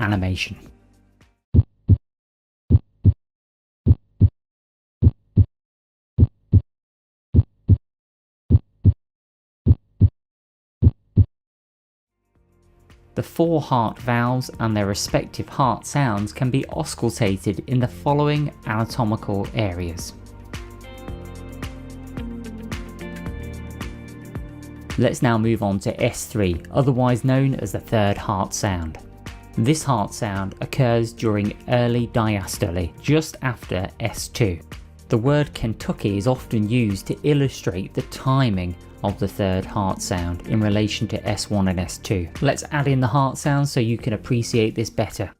animation. The 4 heart valves and their respective heart sounds can be auscultated in the following anatomical areas. Let's now move on to S3, otherwise known as the third heart sound. This heart sound occurs during early diastole, just after S2. The word Kentucky is often used to illustrate the timing of the third heart sound in relation to S1 and S2. Let's add in the heart sound so you can appreciate this better.